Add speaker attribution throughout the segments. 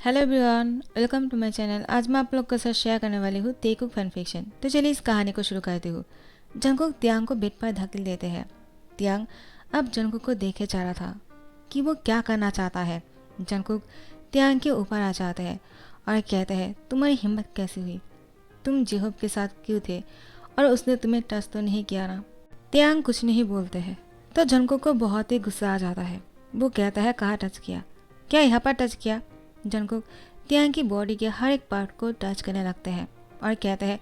Speaker 1: Hello everyone, welcome to my channel. आज मैं आप लोग के साथ शेयर करने वाली हूँ तेकुक फैन फिक्शन। तो चलिए इस कहानी को शुरू करती हूँ। जंगकुक त्यांग को बेड पर धकेल देते हैं। त्यांग अब जंगकुक को देखे जा रहा था कि वो क्या करना चाहता है। जंगकुक त्यांग के ऊपर आ जाते हैं और कहते हैं, तुम्हारी हिम्मत कैसी हुई? तुम जिहोब के साथ क्यों थे और उसने तुम्हें टच तो नहीं किया ना? त्यांग कुछ नहीं बोलते हैं तो जंगकुक को बहुत ही गुस्सा आ जाता है। वो कहता है, कहाँ टच किया? क्या यहाँ पर टच किया? जंगकुक त्यांग की बॉडी के हर एक पार्ट को टच करने लगते हैं और कहते हैं,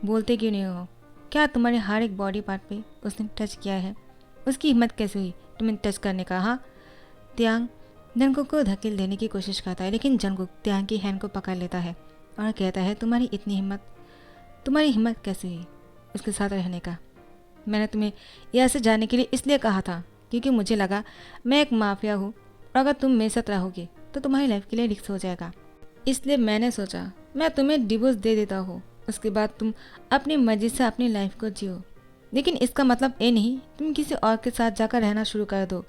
Speaker 1: बोलते क्यों नहीं हो? क्या तुम्हारे हर एक बॉडी पार्ट पे उसने टच किया है? उसकी हिम्मत कैसे हुई तुम्हें टच करने का? हाँ। त्यांग जंगकुक को धकेल देने की कोशिश करता है, लेकिन जंगकुक त्यांग की हैंड को पकड़ लेता है और कहता है, तुम्हारी हिम्मत कैसे हुई उसके साथ रहने का? मैंने तुम्हें यहाँ से जाने के लिए इसलिए कहा था क्योंकि मुझे लगा मैं एक माफिया हूँ और अगर तुम मेरे साथ रहोगे तो तुम्हारी लाइफ के लिए रिस्क हो जाएगा। इसलिए मैंने सोचा मैं तुम्हें डिवोर्स दे देता हूँ, उसके बाद तुम अपनी मर्जी से अपनी लाइफ को जियो। लेकिन इसका मतलब ये नहीं तुम किसी और के साथ जाकर रहना शुरू कर दो।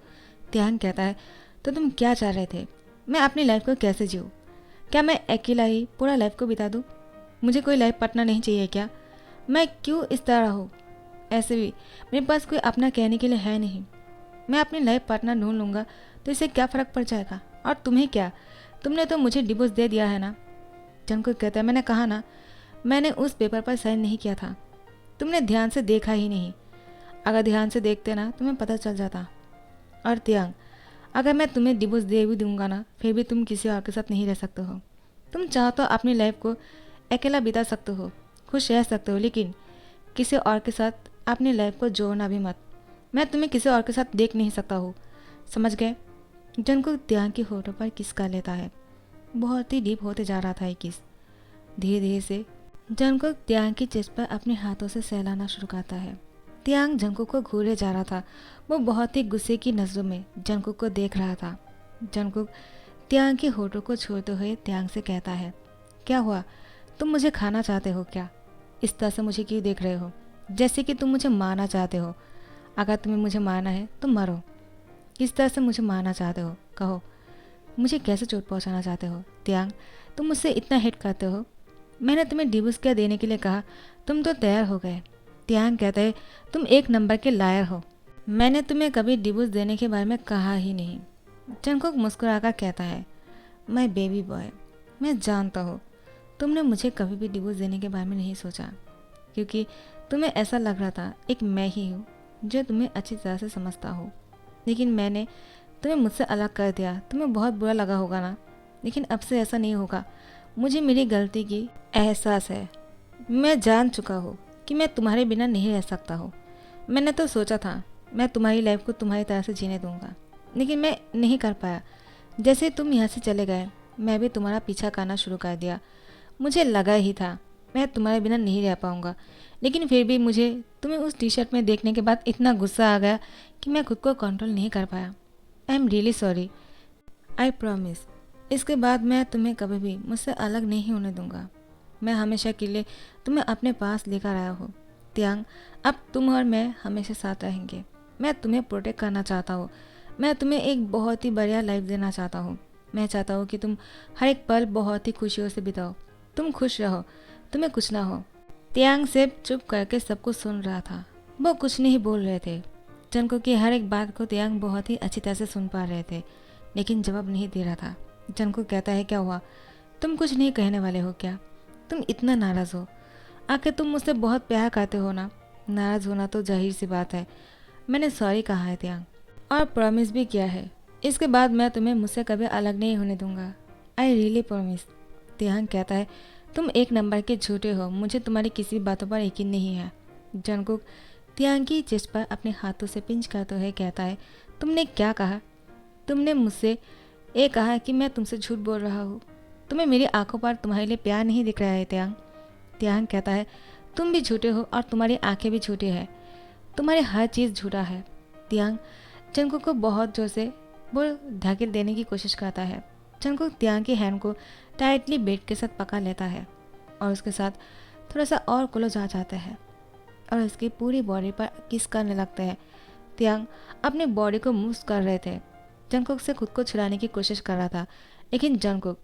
Speaker 1: त्यांग कहता है, तो तुम क्या चाह रहे थे? मैं अपनी लाइफ को कैसे जीऊँ? क्या मैं अकेला ही पूरा लाइफ को बिता दूँ? मुझे कोई लाइफ पार्टनर नहीं चाहिए क्या? मैं क्यों इस तरह हूँ? ऐसे भी मेरे पास कोई अपना कहने के लिए है नहीं। मैं अपनी लाइफ पार्टनर ढूंढ लूँगा तो इससे क्या फ़र्क पड़ जाएगा? और तुम्हें क्या? तुमने तो मुझे डिवोर्स दे दिया है ना? जंगकुक कहता है, मैंने कहा ना, मैंने उस पेपर पर साइन नहीं किया था। तुमने ध्यान से देखा ही नहीं। अगर ध्यान से देखते ना तुम्हें पता चल जाता। और त्यांग, अगर मैं तुम्हें डिवोर्स दे भी दूंगा ना, फिर भी तुम किसी और के साथ नहीं रह सकते हो। तुम चाहो तो अपनी लाइफ को अकेला बिता सकते हो, खुश रह सकते हो, लेकिन किसी और के साथ अपनी लाइफ को जोड़ना भी मत। मैं तुम्हें किसी और के साथ देख नहीं सकता हूँ, समझ गए? जंगकुक त्यांग की होठों पर किस कर लेता है। बहुत ही डीप होते जा रहा था ये किस। धीरे धीरे से जंगकुक त्यांग की चेस्ट पर अपने हाथों से सहलाना शुरू करता है। त्यांग जंगकुक को घूरे जा रहा था। वो बहुत ही गुस्से की नज़रों में जंगकुक को देख रहा था। जंगकुक त्यांग के होठों को छोड़ते हुए त्यांग से कहता है, क्या हुआ? तुम मुझे खाना चाहते हो क्या? इस तरह से मुझे क्यों देख रहे हो? जैसे कि तुम मुझे मारना चाहते हो। अगर तुम्हें मुझे मारना है तो मरो। किस तरह से मुझे मारना चाहते हो? कहो, मुझे कैसे चोट पहुंचाना चाहते हो? त्यांग, तुम मुझसे इतना हिट करते हो। मैंने तुम्हें डिवोर्स क्या देने के लिए कहा, तुम तो तैयार हो गए। त्यांग कहता है, तुम एक नंबर के लायर हो। मैंने तुम्हें कभी डिवोर्स देने के बारे में कहा ही नहीं। जंगकुक मुस्कुराकर कहता है, माय बेबी बॉय, मैं जानता हूँ तुमने मुझे कभी भी डिवोर्स देने के बारे में नहीं सोचा, क्योंकि तुम्हें ऐसा लग रहा था एक मैं ही हूँ जो तुम्हें अच्छी तरह से समझता हो। लेकिन मैंने तुम्हें मुझसे अलग कर दिया। तुम्हें बहुत बुरा लगा होगा ना, लेकिन अब से ऐसा नहीं होगा। मुझे मेरी गलती की एहसास है। मैं जान चुका हूँ कि मैं तुम्हारे बिना नहीं रह सकता हूँ। मैंने तो सोचा था मैं तुम्हारी लाइफ को तुम्हारी तरह से जीने दूंगा, लेकिन मैं नहीं कर पाया। जैसे तुम यहाँ से चले गए, मैं भी तुम्हारा पीछा करना शुरू कर दिया। मुझे लगा ही था मैं तुम्हारे बिना नहीं रह पाऊँगा, लेकिन फिर भी मुझे तुम्हें उस टी शर्ट में देखने के बाद इतना गुस्सा आ गया कि मैं खुद को कंट्रोल नहीं कर पाया। I am really sorry. I promise, इसके बाद मैं तुम्हें कभी भी मुझसे अलग नहीं होने दूंगा। मैं हमेशा के लिए तुम्हें अपने पास लेकर आया हूँ। त्यांग, अब तुम और मैं हमेशा साथ रहेंगे। मैं तुम्हें प्रोटेक्ट करना चाहता हूँ। मैं तुम्हें एक बहुत ही बढ़िया लाइफ देना चाहता हूँ। मैं चाहता हूँ कि तुम हर एक पल बहुत ही खुशियों से बिताओ। तुम खुश रहो, तुम्हें कुछ ना हो। त्यांग सिर्फ चुप करके सब कुछ सुन रहा था। वो कुछ नहीं बोल रहे थे। जंगकुक की हर एक बात को त्यांग बहुत ही अच्छी तरह से सुन पा रहे थे, लेकिन जवाब नहीं दे रहा था। जंगकुक कहता है, क्या हुआ? तुम कुछ नहीं कहने वाले हो क्या? तुम इतना नाराज़ हो? आखिर तुम मुझसे बहुत प्यार करते हो ना? नाराज़ होना तो जाहिर सी बात है। मैंने सॉरी कहा है त्यांग, और प्रॉमिस भी किया है। इसके बाद मैं तुम्हें मुझसे कभी अलग नहीं होने दूंगा। I really promise. त्यांग कहता है, तुम एक नंबर के झूठे हो। मुझे तुम्हारी किसी बातों पर यकीन नहीं है। जंगकुक त्यांग की चेस्ट पर अपने हाथों से पिंच करते हुए कहता है, तुमने क्या कहा? तुमने मुझसे ये कहा कि मैं तुमसे झूठ बोल रहा हूँ। तुम्हें मेरी आंखों पर तुम्हारे लिए प्यार नहीं दिख रहा है त्यांग। त्यांग कहता है, तुम भी झूठे हो और तुम्हारी आंखें भी झूठी है। तुम्हारी हर चीज़ झूठा है। त्यांग जंगकुक को बहुत जोर से वो धकेल देने की कोशिश करता है। जंगकुक त्यांग की हैंड को टाइटली बेड के साथ पकड़ लेता है और उसके साथ थोड़ा सा और क्लोज आ जाता है और उसकी पूरी बॉडी पर किस करने लगता है। त्यांग अपनी बॉडी को मूव कर रहे थे। जंगकुक से खुद को छुड़ाने की कोशिश कर रहा था, लेकिन जंगकुक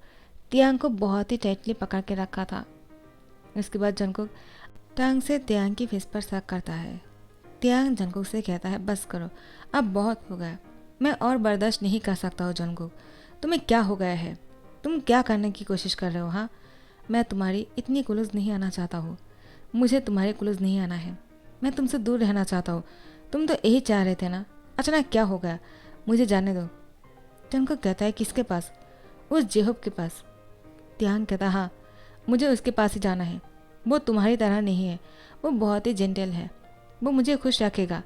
Speaker 1: त्यांग को बहुत ही टाइटली पकड़ के रखा था। उसके बाद जंगकुक टांग से त्यांग की फेस पर शक करता है। त्यांग जंगकुक से कहता है बस करो, अब बहुत हो गया, मैं और बर्दाश्त नहीं कर सकता हूँ। जंगकुक, तुम्हें क्या हो गया है? तुम क्या करने की कोशिश कर रहे हो? हाँ, मैं तुम्हारी इतनी क्लोज नहीं आना चाहता हूँ, मुझे तुम्हारे क्लोज नहीं आना है, मैं तुमसे दूर रहना चाहता हूँ। तुम तो यही चाह रहे थे ना, अचानक क्या हो गया? मुझे जाने दो। जंगकुक कहता है किसके पास? उस जेहोब के पास। त्यांग कहता हाँ, मुझे उसके पास ही जाना है। वो तुम्हारी तरह नहीं है, वो बहुत ही जेंटल है, वो मुझे खुश रखेगा,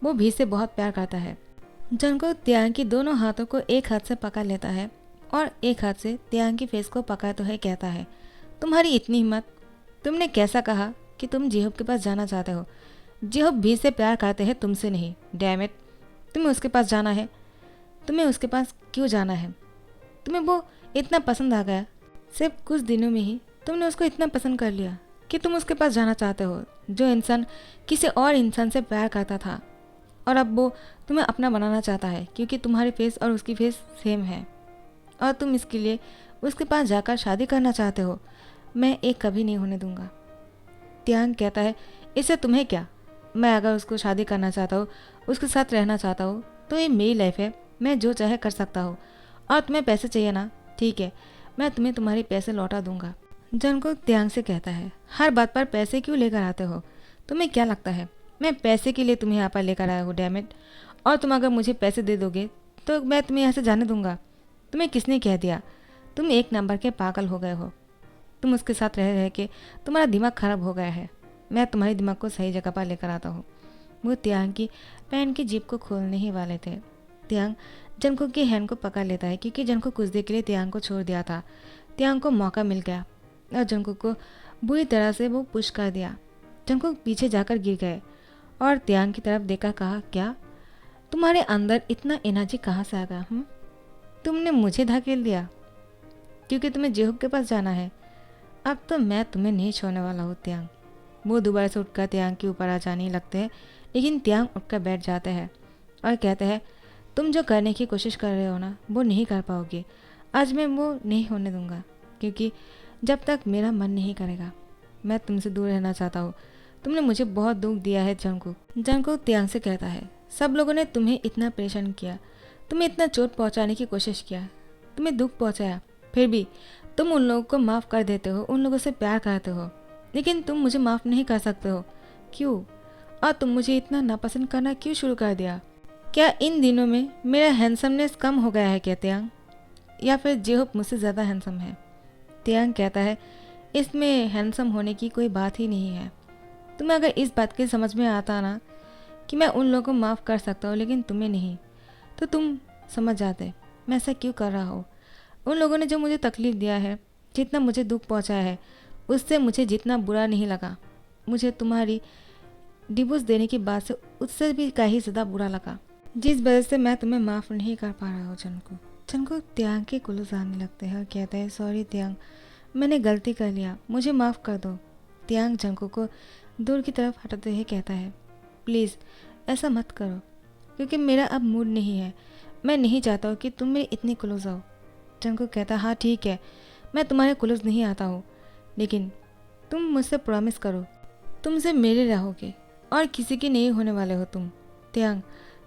Speaker 1: वो भी से बहुत प्यार करता है। जंगकुक त्यांग की दोनों हाथों को एक हाथ से पकड़ लेता है और एक हाथ से त्यांग की फेस को पकड़ते हुए कहता है तुम्हारी इतनी हिम्मत, तुमने कैसा कहा कि तुम जेहोब के पास जाना चाहते हो? जेहोब भी से प्यार करते हैं, तुमसे नहीं। डैम इट, तुम्हें उसके पास जाना है। तुम्हें उसके पास क्यों जाना है? तुम्हें वो इतना पसंद आ गया, सिर्फ कुछ दिनों में ही तुमने उसको इतना पसंद कर लिया कि तुम उसके पास जाना चाहते हो, जो इंसान किसी और इंसान से प्यार करता था, और अब वो तुम्हें अपना बनाना चाहता है क्योंकि तुम्हारी फेस और उसकी फेस सेम है, और तुम इसके लिए उसके पास जाकर शादी करना चाहते हो। मैं एक कभी नहीं होने दूंगा। त्यांग कहता है इससे तुम्हें क्या? मैं अगर उसको शादी करना चाहता हूँ, उसके साथ रहना चाहता हूँ, तो ये मेरी लाइफ है, मैं जो चाहे कर सकता हूँ। और तुम्हें पैसे चाहिए ना, ठीक है, मैं तुम्हें तुम्हारे पैसे लौटा दूंगा। जंगकुक त्यांग से कहता है हर बात पर पैसे क्यों लेकर आते हो? तुम्हें क्या लगता है मैं पैसे के लिए तुम्हें यहाँ पर लेकर आया हूँ? डैमेट, और तुम अगर मुझे पैसे दे दोगे तो मैं तुम्हें यहाँ से जाने दूंगा। तुम्हें किसने कह दिया? तुम एक नंबर के पागल हो गए हो। तुम उसके साथ रह रह के तुम्हारा दिमाग खराब हो गया है। मैं तुम्हारे दिमाग को सही जगह पर लेकर आता हूँ। वो त्यांग की पैंट की जेब को खोलने ही वाले थे। त्यांग जंगकुक की हैंड को पकड़ लेता है क्योंकि जंगकुक कुछ देर के लिए त्यांग को छोड़ दिया था। त्यांग को मौका मिल गया और जंगकुक को बुरी तरह से वो पुश कर दिया। जंगकुक पीछे जाकर गिर गए और त्यांग की तरफ देखकर कहा क्या तुम्हारे अंदर इतना एनर्जी कहाँ से आ गया? तुमने मुझे धकेल दिया क्योंकि तुम्हें जेहोब के पास जाना है। अब तो मैं तुम्हें नहीं छोड़ने वाला हूँ। त्यांग वो दोबारा से उठकर त्यांग के ऊपर आ जाने लगते हैं, लेकिन त्यांग उठकर बैठ जाते हैं और कहते हैं तुम जो करने की कोशिश कर रहे हो ना, वो नहीं कर पाओगे। आज मैं वो नहीं होने दूंगा क्योंकि जब तक मेरा मन नहीं करेगा, मैं तुमसे दूर रहना चाहता हूँ। तुमने मुझे बहुत दुख दिया है। जंगकुक त्यांग से कहता है सब लोगों ने तुम्हें इतना परेशान किया, तुम्हें इतना चोट पहुँचाने की कोशिश किया, तुम्हें दुख पहुँचाया, फिर भी तुम उन लोगों को माफ़ कर देते हो, उन लोगों से प्यार करते हो, लेकिन तुम मुझे माफ़ नहीं कर सकते हो। क्यों? और तुम मुझे इतना नापसंद करना क्यों शुरू कर दिया? क्या इन दिनों में मेरा हैंडसमनेस कम हो गया है क्या त्यांग? या फिर जेहोब मुझसे ज़्यादा हैंडसम है? त्यांग कहता है इसमें हैंडसम होने की कोई बात ही नहीं है। तुम्हें अगर इस बात की समझ में आता ना कि मैं उन लोगों को माफ़ कर सकता हूँ लेकिन तुम्हें नहीं, तो तुम समझ जाते मैं ऐसा क्यों कर रहा हूँ। उन लोगों ने जो मुझे तकलीफ़ दिया है, जितना मुझे दुख पहुँचाया है, उससे मुझे जितना बुरा नहीं लगा, मुझे तुम्हारी डिवोर्स देने की बात से उससे भी कहीं ज़्यादा बुरा लगा, जिस वजह से मैं तुम्हें माफ़ नहीं कर पा रहा हूँ। जंगकुक त्यांग के क्लोज आने लगते हैं और कहता है सॉरी त्यांग, मैंने गलती कर लिया, मुझे माफ़ कर दो। त्यांग जंगकुक को दूर की तरफ हटाते हुए कहता है प्लीज़ ऐसा मत करो, क्योंकि मेरा अब मूड नहीं है, मैं नहीं चाहता हूँ कि तुम मेरे इतनी क्लोज आओ। जंगकुक कहता हाँ ठीक है, मैं तुम्हारे क्लोज नहीं आता हूँ, लेकिन तुम मुझसे प्रॉमिस करो तुमसे मेरे रहोगे और किसी की नहीं होने वाले हो तुम। त्यांग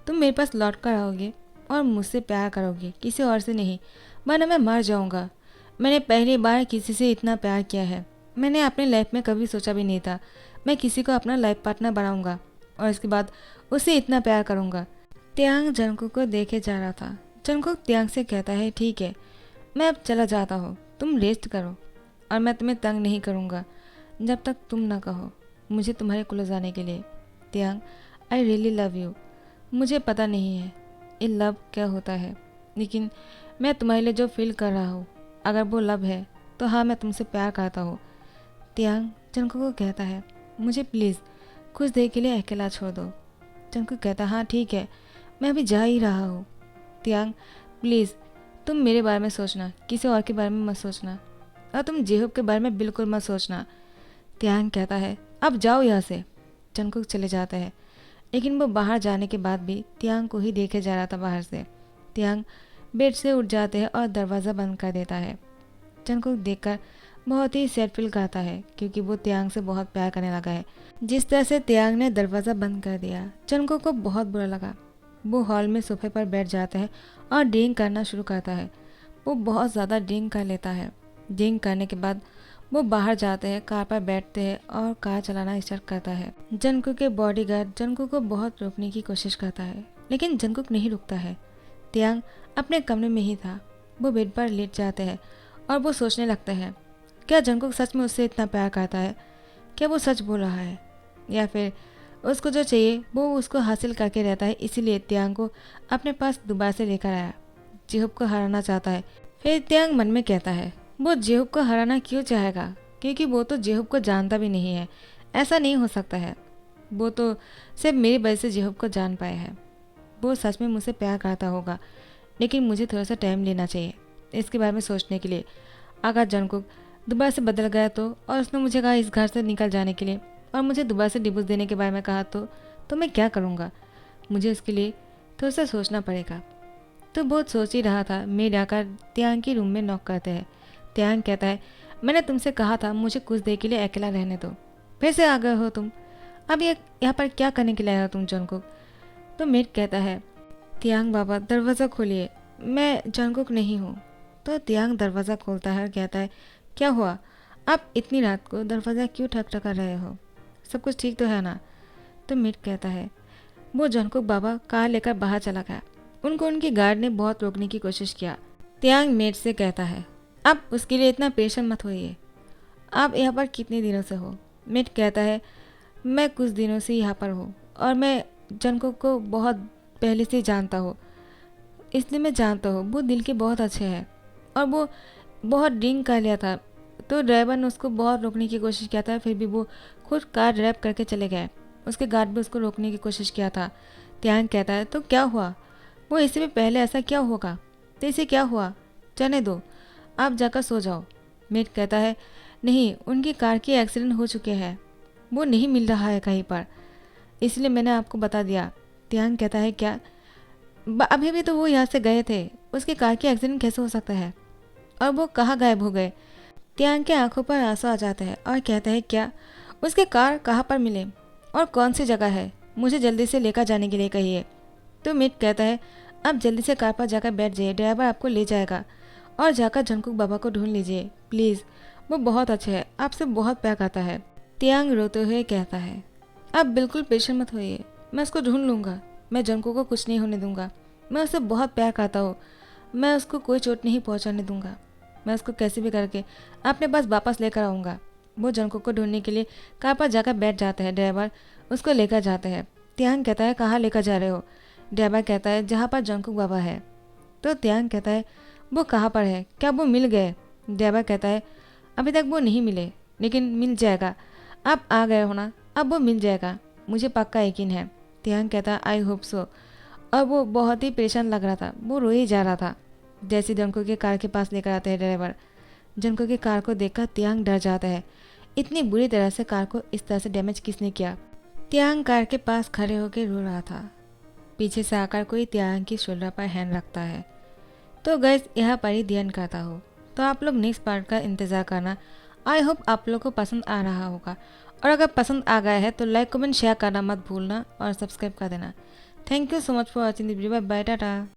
Speaker 1: तुम मेरे पास लौट कर आओगे और मुझसे प्यार करोगे, किसी और से नहीं, वरना मैं मर जाऊँगा। मैंने पहली बार किसी से इतना प्यार किया है, मैंने अपनी लाइफ में कभी सोचा भी नहीं था मैं किसी को अपना लाइफ पार्टनर बनाऊँगा और इसके बाद उसे इतना प्यार करूँगा। त्यांग जंगकुक को देखे जा रहा था। जंगकुक त्यांग से कहता है ठीक है, मैं अब चला जाता हूँ, तुम रेस्ट करो और मैं तुम्हें तंग नहीं करूँगा जब तक तुम ना कहो मुझे तुम्हारे क्लोज आने के लिए। त्यांग आई रियली लव यू, मुझे पता नहीं है ये लव क्या होता है, लेकिन मैं तुम्हारे लिए जो फील कर रहा हूँ, अगर वो लव है तो हाँ मैं तुमसे प्यार करता हूँ। त्यांग जंगकुक को कहता है मुझे प्लीज़ कुछ देर के लिए अकेला छोड़ दो। जंगकुक कहता हाँ ठीक है, मैं अभी जा ही रहा हूँ। त्यांग प्लीज़ तुम मेरे बारे में सोचना, किसी और के बारे में मत सोचना, और तुम जेहोब के बारे में बिल्कुल मत सोचना। त्यांग कहता है अब जाओ यहाँ से। जंगकुक चले जाता है, लेकिन वो बाहर जाने के बाद भी त्यांग को ही देखे जा रहा था बाहर से। त्यांग बेड से उठ जाते हैं और दरवाज़ा बंद कर देता है। जंगकुक देखकर बहुत ही सैड फील करता है क्योंकि वो त्यांग से बहुत प्यार करने लगा है। जिस तरह से त्यांग ने दरवाज़ा बंद कर दिया, जंगकुक को बहुत बुरा लगा। वो हॉल में सोफे पर बैठ जाता है और ड्रिंक करना शुरू करता है। वो बहुत ज़्यादा ड्रिंक कर लेता है। ड्रिंक करने के बाद वो बाहर जाते हैं, कार पर बैठते हैं और कार चलाना स्टार्ट करता है। जंगकुक के बॉडीगार्ड जंगकुक को बहुत रोकने की कोशिश करता है, लेकिन जंगकुक नहीं रुकता है। त्यांग अपने कमरे में ही था। वो बेड पर लेट जाते हैं और वो सोचने लगते हैं, क्या जंगकुक सच में उससे इतना प्यार करता है? क्या वो सच बोल रहा है, या फिर उसको जो चाहिए वो उसको हासिल करके रहता है, इसीलिए त्यांग को अपने पास दोबारा से लेकर आया। जेहूब को हराना चाहता है। फिर त्यांग मन में कहता है, वो जेहूब को हराना क्यों चाहेगा, क्योंकि वो तो जेहूब को जानता भी नहीं है। ऐसा नहीं हो सकता है। वो तो सिर्फ मेरी वजह से जेहूब को जान पाया है। वो सच में मुझसे प्यार करता होगा, लेकिन मुझे थोड़ा सा टाइम लेना चाहिए इसके बारे में सोचने के लिए। अगर जंगकुक दोबारा से बदल गया और उसने मुझे कहा इस घर से निकल जाने के लिए और मुझे दोबारा से डिवोर्स देने के बारे में कहा तो मैं क्या करूँगा? मुझे उसके लिए थोड़ा सा सोचना पड़ेगा। तो बहुत सोच ही रहा था, मेड आकर त्यांग की रूम में नॉक करते हैं। त्यांग कहता है, मैंने तुमसे कहा था मुझे कुछ देर के लिए अकेला रहने दो, फिर से आ गए हो तुम। अब ये यहाँ पर क्या करने के लिए आए हो तुम जंगकुक? तो मेड कहता है, त्यांग बाबा दरवाज़ा खोलिए, मैं जंगकुक नहीं हूँ। तो त्यांग दरवाज़ा खोलता है और कहता है, क्या हुआ? आप इतनी रात को दरवाज़ा क्यों ठकठका रहे हो? सब कुछ ठीक तो है ना? तो मेड कहता है, वो जंगकुक बाबा कार लेकर बाहर चला गया। उनको उनकी गार्ड ने बहुत रोकने की कोशिश किया। त्यांग मेड से कहता है, आप उसके लिए इतना पेशेंट मत होइए। आप यहाँ पर कितने दिनों से हो? मेड कहता है, मैं कुछ दिनों से यहाँ पर हूँ और मैं जंगकुक को बहुत पहले से जानता हूँ, इसलिए मैं जानता हूँ वो दिल के बहुत अच्छे हैं। और वो बहुत ड्रिंक कर लिया था, तो ड्राइवर ने उसको बहुत रोकने की कोशिश किया था, फिर भी वो खुद कार ड्राइव करके चले गए। उसके गार्ड भी उसको रोकने की कोशिश किया था। त्यांग कहता है, तो क्या हुआ? वो इससे भी पहले ऐसा क्या होगा? तो इसे क्या हुआ? जाने दो, आप जाकर सो जाओ। मेट कहता है, नहीं, उनकी कार की एक्सीडेंट हो चुके हैं, वो नहीं मिल रहा है कहीं पर, इसलिए मैंने आपको बता दिया। त्यांग कहता है, क्या? अभी भी तो वो यहाँ से गए थे, उसकी कार की एक्सीडेंट कैसे हो सकता है? और वो कहाँ गायब हो गए? त्यांग के आंखों पर आंसू आ जाते हैं और कहता है, क्या उसके कार कहाँ पर मिले और कौन सी जगह है? मुझे जल्दी से लेकर जाने के लिए कहिए। तो मिट कहता है, आप जल्दी से कार पर जाकर बैठ जाइए, ड्राइवर आपको ले जाएगा। और जाकर जंगकुक बाबा को ढूंढ लीजिए प्लीज़, वो बहुत अच्छे हैं, आपसे बहुत प्यार करता है। त्यांग रोते हुए कहता है, आप बिल्कुल पेशेंट मत होइए, मैं उसको ढूंढ लूँगा। मैं जंगकुक को कुछ नहीं होने दूंगा। मैं उससे बहुत प्यार करता हूँ। मैं उसको कोई चोट नहीं पहुँचाने दूंगा। मैं उसको कैसे भी करके अपने पास वापस लेकर आऊँगा। वो जंगकुक को ढूंढने के लिए कार पर जाकर बैठ जाते हैं। ड्राइवर उसको लेकर जाते हैं। त्यांग कहता है, कहाँ लेकर जा रहे हो? ड्राइवर कहता है, जहाँ पर जंगकुक बाबा है। तो त्यांग कहता है, वो कहाँ पर है? क्या वो मिल गए? ड्राइवर कहता है, अभी तक वो नहीं मिले, लेकिन मिल जाएगा। आप आ गए हो ना, अब वो मिल जाएगा, मुझे पक्का यकीन है। त्यांग कहता है, आई होप सो। और वो बहुत ही परेशान लग रहा था, वो रो ही जा रहा था। जैसे जंगकुक के कार के पास लेकर आते हैं ड्राइवर, जंगकुक की कार को देखकर त्यांग डर जाता है। इतनी बुरी तरह से कार को इस तरह से डैमेज किसने किया? त्यांग कार के पास खड़े होकर रो रहा था। पीछे से आकर कोई त्यांग की शोल्डर पर हैंड रखता है। तो गाइस, यहाँ पर ही ध्यान करता हो, तो आप लोग नेक्स्ट पार्ट का इंतज़ार करना। आई होप आप लोग को पसंद आ रहा होगा, और अगर पसंद आ गया है तो लाइक कमेंट शेयर करना मत भूलना और सब्सक्राइब कर देना। Thank you so much for watching this video. Bye bye, Tata.